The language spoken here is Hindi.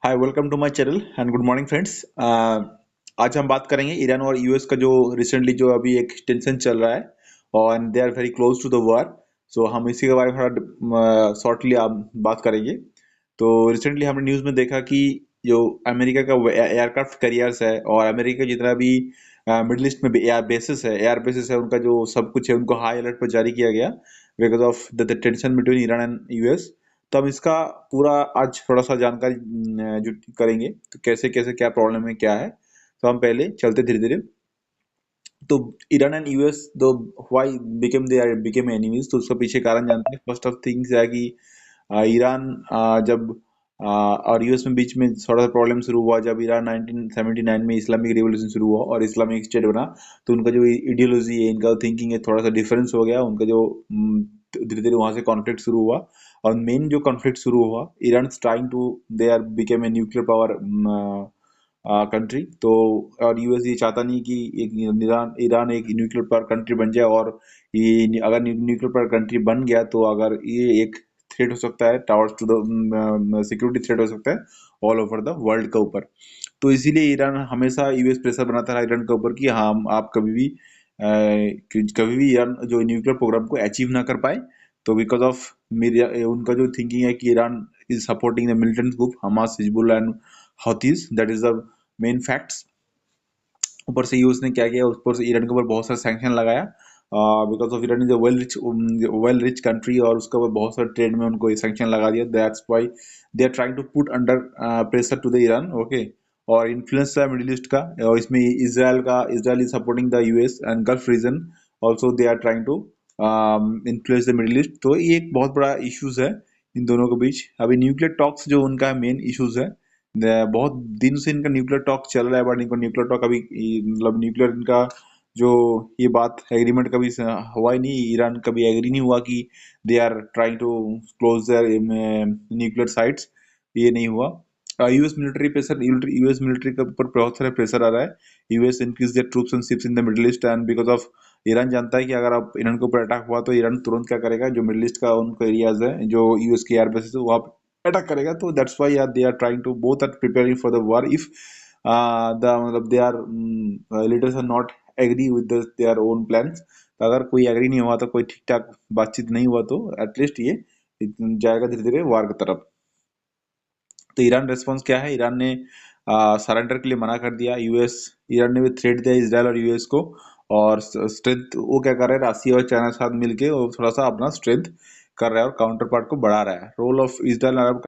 Hi welcome to my channel and good morning friends. आज हम बात करेंगे ईरान और यूएस का जो रिसेंटली जो अभी एक टेंशन चल रहा है और they are very close to the war. So हम इसी के बारे में थोड़ा शॉर्टली आप बात करेंगे। तो रिसेंटली हमने न्यूज़ में देखा कि जो अमेरिका का एयरक्राफ्ट कैरियर्स है और अमेरिका का जितना भी मिडिल ईस्ट में एयर बेसिस है उनका जो सब कुछ है उनको हाई अलर्ट पर जारी किया गया because of the tension between Iran and US. तो हम इसका पूरा आज थोड़ा सा जानकारी जो करेंगे तो कैसे कैसे क्या प्रॉब्लम है क्या है। तो हम पहले चलते धीरे धीरे। तो ईरान एंड यूएस दो व्हाई बिकेम एनिमीज, तो उसका पीछे कारण जानते हैं। फर्स्ट ऑफ थिंग्स है कि ईरान जब और यूएस में बीच में थोड़ा सा प्रॉब्लम शुरू हुआ जब ईरान 1979 में इस्लामिक रिवॉल्यूशन शुरू हुआ और इस्लामिक स्टेट बना। तो उनका जो इडियोलॉजी है, इनका थिंकिंग है, थोड़ा सा डिफरेंस हो गया उनका जो धीरे धीरे वहां से कॉन्फ्लिक्ट शुरू हुआ। और मेन जो कॉन्फ्लिक्ट शुरू हुआ, Iran trying to they are became a nuclear power country. तो और यूएस ये चाहता नहीं कि एक ईरान ईरान एक न्यूक्लियर पावर कंट्री बन जाए। और ये अगर न्यूक्लियर पावर कंट्री बन गया तो अगर ये एक थ्रेट हो सकता है towards to the security threat हो सकता है ऑल ओवर द वर्ल्ड के ऊपर। तो इसीलिए ईरान हमेशा यूएस प्रेशर बनाता रहा ईरान के ऊपर कि हाँ आप कभी भी ईरान जो न्यूक्लियर प्रोग्राम को अचीव ना कर पाए। तो बिकॉज ऑफ मेरा उनका जो थिंकिंग है कि Iran is supporting the militant group Hamas Hezbollah and Houthis, that is the main facts. ऊपर से यूएस ने क्या किया, ऊपर से ईरान के ऊपर बहुत सारा सैंक्शन लगाया because of Iran is a well rich country और उसके ऊपर बहुत सारे ट्रेड में उनको सैंक्शन लगा दिया। That's why they are trying to put under pressure to the Iran. Okay. और इन्फ्लुएंस है मिडिल ईस्ट का, और इसमें Israel is supporting the US and Gulf region. Also they are trying to influence the Middle East. तो ये एक बहुत बड़ा इश्यूज है इन दोनों के बीच। अभी न्यूक्लियर टॉक्स जो उनका मेन इश्यूज है, बहुत दिन से इनका न्यूक्लियर टॉक चल रहा है बट इनको न्यूक्लियर टॉक अभी मतलब न्यूक्लियर इनका जो ये बात एग्रीमेंट कभी हुआ ही नहीं। ईरान कभी एग्री नहीं हुआ कि they are trying to close their nuclear sites. ये नहीं हुआ। यूएस मिलिट्री के ऊपर बहुत सारे प्रेशर आ रहा है। US increase their troops and ships in the Middle east and because of Iran जानता है कि अगर आप ईरान के ऊपर अटैक हुआ तो ईरान तुरंत क्या करेगा, जो मिडिल ईस्ट का उनका एरियाज है जो यूएस की एयरबेस है वहाँ अटैक करेगा। तो that's why they are trying to both are preparing for the war if the मतलब they are leaders are not agree with their own plans. तो अगर कोई एग्री नहीं हुआ तो कोई ठीक ठाक बातचीत नहीं हुआ तो एटलीस्ट ये जाएगा धीरे धीरे वार की तरफ। तो ईरान रेस्पॉन्स क्या है, ईरान ने सरेंडर के लिए मना कर दिया। ईरान ने भी थ्रेट दिया इसराइल और यूएस को। और स्ट्रेंथ वो क्या कर रहा है, रसिया और चाइना के साथ मिलके वो थोड़ा सा अपना स्ट्रेंथ कर रहा है और काउंटर पार्ट को बढ़ा रहा है। Role of Israel Arab